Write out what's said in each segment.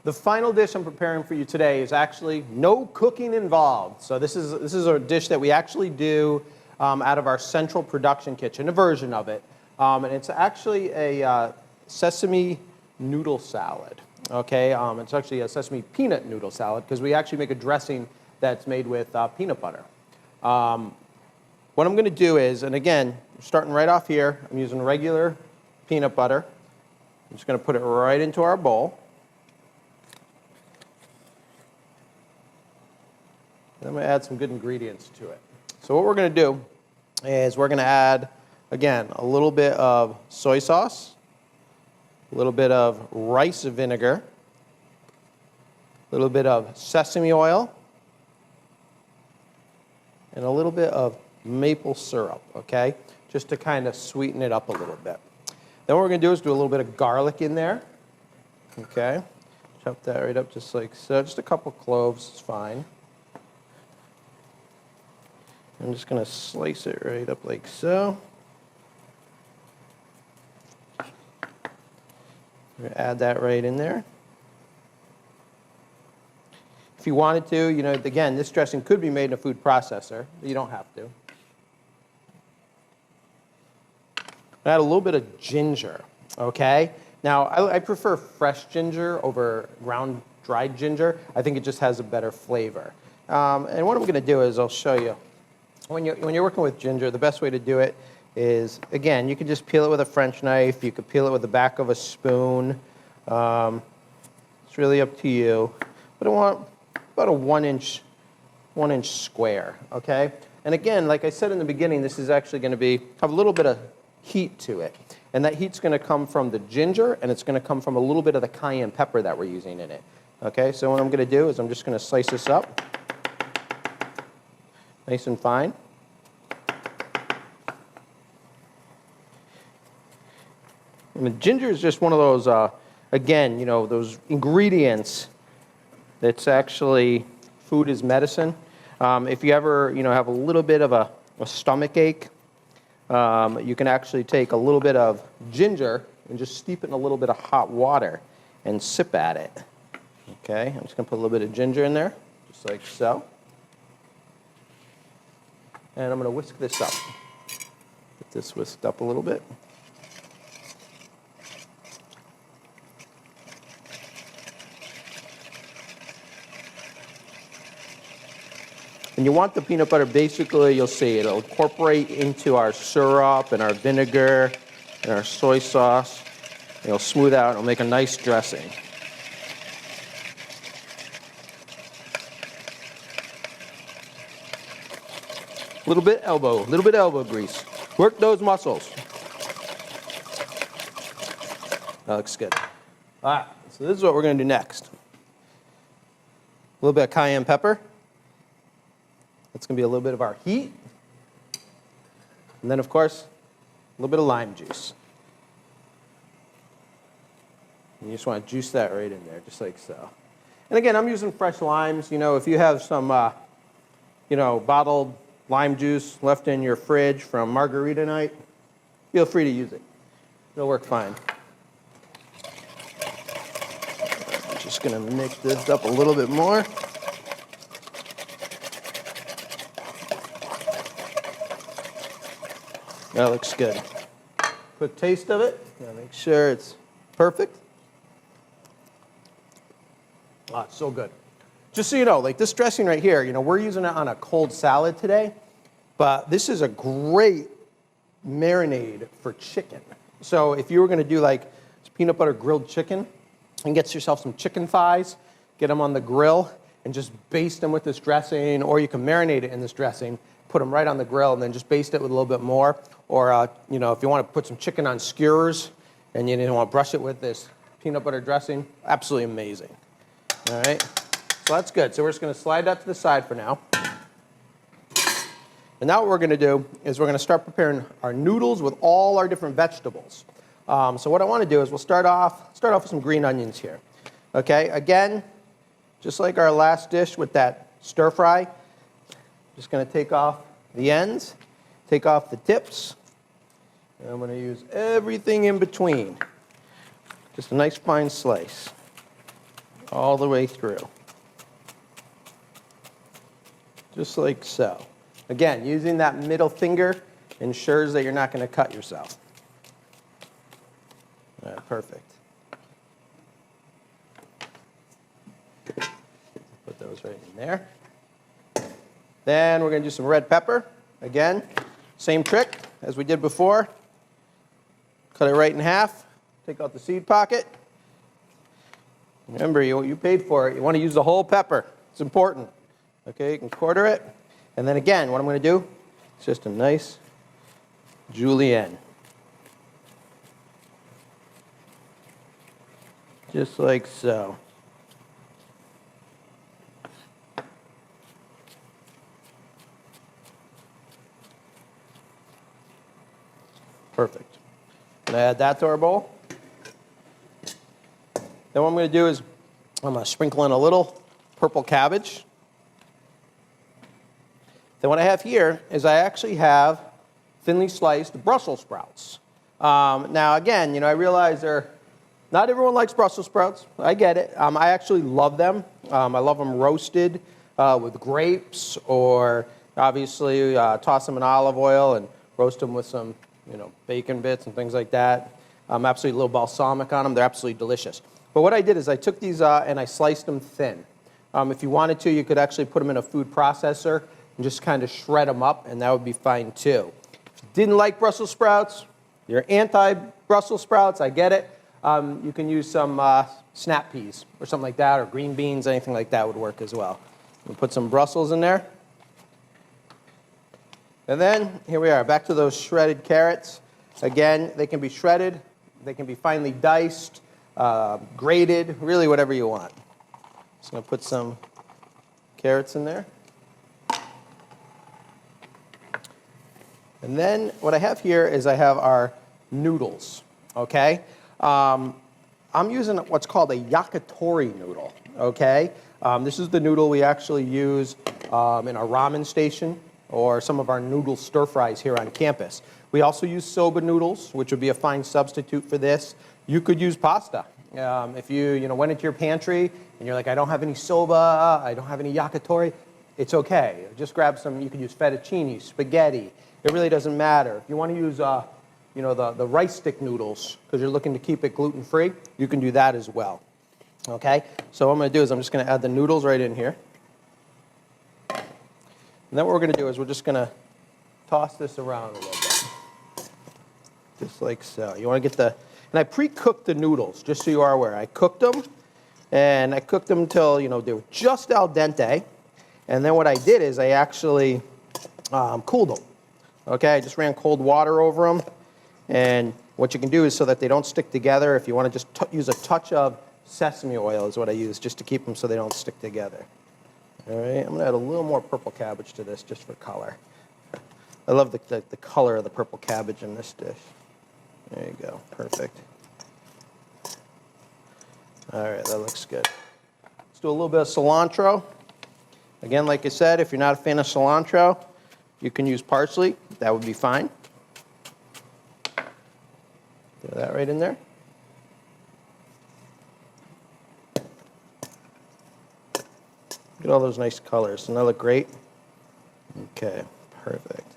The final dish I'm preparing for you today is actually no cooking involved. So this is a dish that we actually do out of our central production kitchen, a version of it. And it's actually a sesame noodle salad. Okay, it's actually a sesame peanut noodle salad because we actually make a dressing that's made with peanut butter. What I'm going to do is, and again, starting right off here, I'm using regular peanut butter. I'm just going to put it right into our bowl. And I'm going to add some good ingredients to it. So what we're going to do is we're going to add, again, a little bit of soy sauce, a little bit of rice vinegar, a little bit of sesame oil, and a little bit of maple syrup, okay? Just to kind of sweeten it up a little bit. Then what we're going to do is do a little bit of garlic in there, okay? Chop that right up just like so. Just a couple cloves is fine. I'm just going to slice it right up like so. I'm going to add that right in there. If you wanted to, you know, again, this dressing could be made in a food processor. You don't have to. Add a little bit of ginger, okay? Now, I prefer fresh ginger over ground dried ginger. I think it just has a better flavor. And what I'm going to do is I'll show you. When you're working with ginger, the best way to do it is, again, you can just peel it with a French knife. You could peel it with the back of a spoon. It's really up to you. But I want about a one inch square, okay? And again, like I said in the beginning, this is actually going to have a little bit of heat to it. And that heat's going to come from the ginger, and it's going to come from a little bit of the cayenne pepper that we're using in it. Okay, so what I'm going to do is I'm just going to slice this up nice and fine. And the ginger is just one of those, again, you know, those ingredients that's actually food is medicine. If you ever, you know, have a little bit of a stomach ache, you can actually take a little bit of ginger and just steep it in a little bit of hot water and sip at it. Okay, I'm just going to put a little bit of ginger in there, just like so. And I'm going to whisk this up. Get this whisked up a little bit. And you want the peanut butter, basically, you'll see, it'll incorporate into our syrup and our vinegar and our soy sauce. It'll smooth out, it'll make a nice dressing. A little bit elbow grease. Work those muscles. That looks good. All right, so this is what we're going to do next. A little bit of cayenne pepper. That's going to be a little bit of our heat. And then, of course, a little bit of lime juice. And you just want to juice that right in there, just like so. And again, I'm using fresh limes. You know, if you have some, you know, bottled lime juice left in your fridge from margarita night, feel free to use it. It'll work fine. I'm just going to mix this up a little bit more. That looks good. Quick taste of it. Gotta make sure it's perfect. Ah, it's so good. Just so you know, like this dressing right here, you know, we're using it on a cold salad today, but this is a great marinade for chicken. So if you were going to do like peanut butter grilled chicken, and get yourself some chicken thighs, get them on the grill, and just baste them with this dressing, or you can marinate it in this dressing, put them right on the grill, and then just baste it with a little bit more. Or, you know, if you want to put some chicken on skewers, and you didn't want to brush it with this peanut butter dressing, absolutely amazing. All right, so that's good. So we're just going to slide that to the side for now. And now what we're going to do is we're going to start preparing our noodles with all our different vegetables. So what I want to do is we'll start off with some green onions here. Okay, again, just like our last dish with that stir fry, just going to take off the ends, take off the tips, and I'm going to use everything in between. Just a nice fine slice. all the way through. Just like so. Again, using that middle finger ensures that you're not going to cut yourself. All right, perfect. Put those right in there. Then we're going to do some red pepper. Again, same trick as we did before. Cut it right in half. Take out the seed pocket. Remember, you paid for it. You want to use the whole pepper. It's important. Okay, you can quarter it. And then again, what I'm going to do is just a nice julienne. Just like so. Perfect. I'm going to add that to our bowl. Then what I'm going to do is I'm going to sprinkle in a little purple cabbage. Then what I have here is I actually have thinly sliced Brussels sprouts. Now again, I realize not everyone likes Brussels sprouts. I get it. I actually love them. I love them roasted with grapes, or obviously toss them in olive oil and roast them with some bacon bits and things like that. Absolutely a little balsamic on them. They're absolutely delicious. But what I did is I took these and I sliced them thin. If you wanted to, you could actually put them in a food processor and just kind of shred them up, and that would be fine too. If you didn't like Brussels sprouts, you're anti-Brussels sprouts, I get it. You can use some snap peas or something like that, or green beans, anything like that would work as well. We'll put some Brussels in there. And then, here we are, back to those shredded carrots. Again, they can be shredded, they can be finely diced, grated, really whatever you want. Just going to put some carrots in there. And then what I have here is I have our noodles, okay? I'm using what's called a yakitori noodle, okay? This is the noodle we actually use in our ramen station or some of our noodle stir fries here on campus. We also use soba noodles, which would be a fine substitute for this. You could use pasta. If you went into your pantry and you're like, I don't have any soba, I don't have any yakitori, it's okay. Just grab some. You could use fettuccine, spaghetti. It really doesn't matter. If you want to use the rice stick noodles, because you're looking to keep it gluten-free, you can do that as well. Okay? So what I'm going to do is I'm just going to add the noodles right in here. And then what we're going to do is we're just going to toss this around a little bit. Just like so. You want to get and I pre-cooked the noodles, just so you are aware. I cooked them, and I cooked them until, they were just al dente. And then what I did is I actually cooled them. Okay, I just ran cold water over them. And what you can do is, so that they don't stick together, if you want to just use a touch of sesame oil is what I use, just to keep them so they don't stick together. All right, I'm going to add a little more purple cabbage to this just for color. I love the color of the purple cabbage in this dish. There you go, perfect. All right, that looks good. Let's do a little bit of cilantro. Again, like I said, if you're not a fan of cilantro, you can use parsley. That would be fine. Throw that right in there. Look at all those nice colors. Doesn't that look great? Okay, perfect.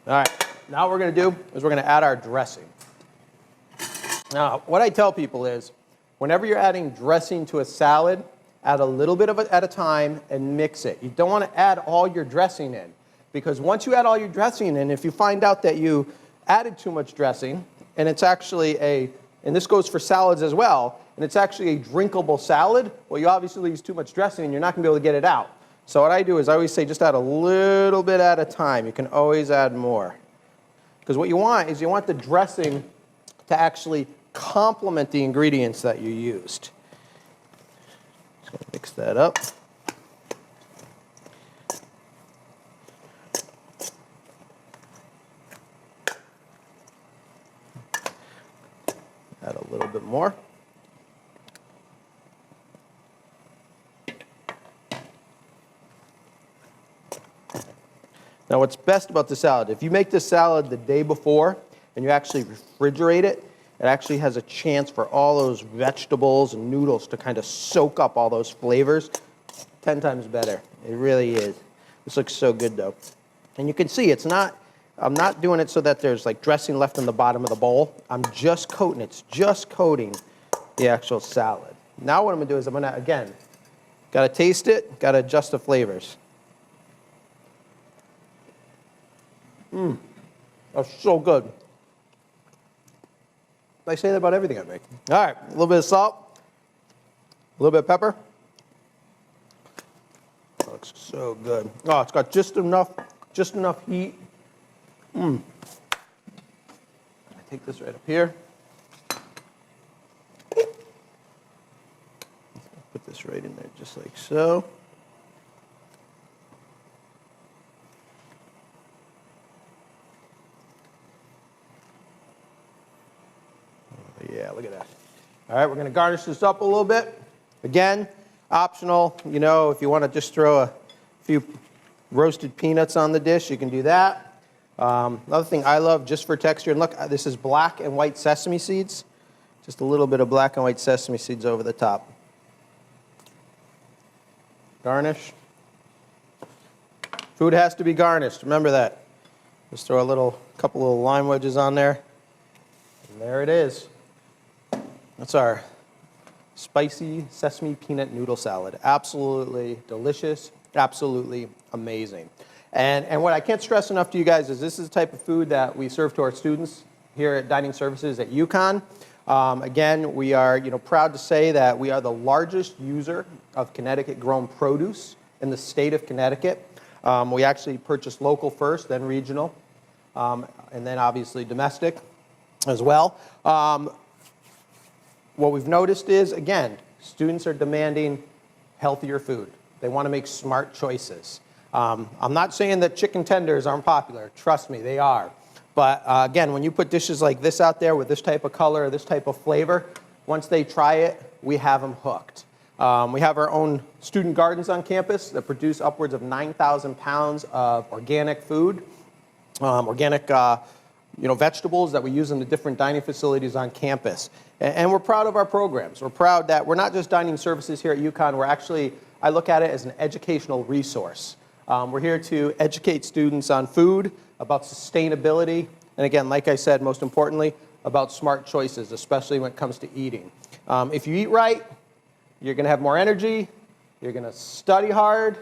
All right, now what we're going to do is we're going to add our dressing. Now, what I tell people is, whenever you're adding dressing to a salad, add a little bit of it at a time and mix it. You don't want to add all your dressing in, because once you add all your dressing in, if you find out that you added too much dressing, and it's actually and this goes for salads as well, and it's actually a drinkable salad, well, you obviously use too much dressing and you're not going to be able to get it out. So what I do is I always say just add a little bit at a time. You can always add more. Because what you want is you want the dressing to actually complement the ingredients that you used. Just going to mix that up. Add a little bit more. Now, what's best about the salad, if you make this salad the day before and you actually refrigerate it, it actually has a chance for all those vegetables and noodles to kind of soak up all those flavors. 10 times better. It really is. This looks so good though. And you can see I'm not doing it so that there's like dressing left in the bottom of the bowl. I'm just coating, it's just coating the actual salad. Now what I'm gonna do is I'm gonna, again, gotta taste it, gotta adjust the flavors. That's so good. I say that about everything I make. All right, a little bit of salt, a little bit of pepper. That looks so good. Oh, it's got just enough heat. I take this right up here. Put this right in there, just like so. Yeah, look at that. All right, we're going to garnish this up a little bit. Again, optional. You know, if you want to just throw a few roasted peanuts on the dish, you can do that. Another thing I love, just for texture, and look, this is black and white sesame seeds. Just a little bit of black and white sesame seeds over the top. Garnish. Food has to be garnished, remember that. Just throw a couple little lime wedges on there. And there it is. That's our spicy sesame peanut noodle salad. Absolutely delicious, absolutely amazing. And what I can't stress enough to you guys is this is the type of food that we serve to our students here at Dining Services at UConn. Again, we are proud to say that we are the largest user of Connecticut-grown produce in the state of Connecticut. We actually purchase local first, then regional, and then obviously domestic as well. What we've noticed is, again, students are demanding healthier food. They want to make smart choices. I'm not saying that chicken tenders aren't popular. Trust me, they are. But again, when you put dishes like this out there with this type of color, this type of flavor, once they try it, we have them hooked. We have our own student gardens on campus that produce upwards of 9,000 pounds of organic food, organic vegetables that we use in the different dining facilities on campus. And we're proud of our programs. We're proud that we're not just dining services here at UConn. We're actually, I look at it as an educational resource. We're here to educate students on food, about sustainability, and again, like I said, most importantly, about smart choices, especially when it comes to eating. If you eat right, you're going to have more energy, you're going to study hard,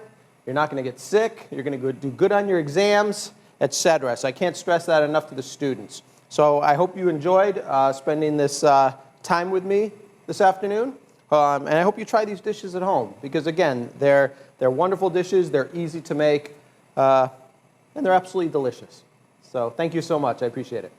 you're not going to get sick, you're going to do good on your exams, etc. So I can't stress that enough to the students. So I hope you enjoyed spending this time with me this afternoon. And I hope you try these dishes at home because, again, they're wonderful dishes, they're easy to make, and they're absolutely delicious. So thank you so much. I appreciate it.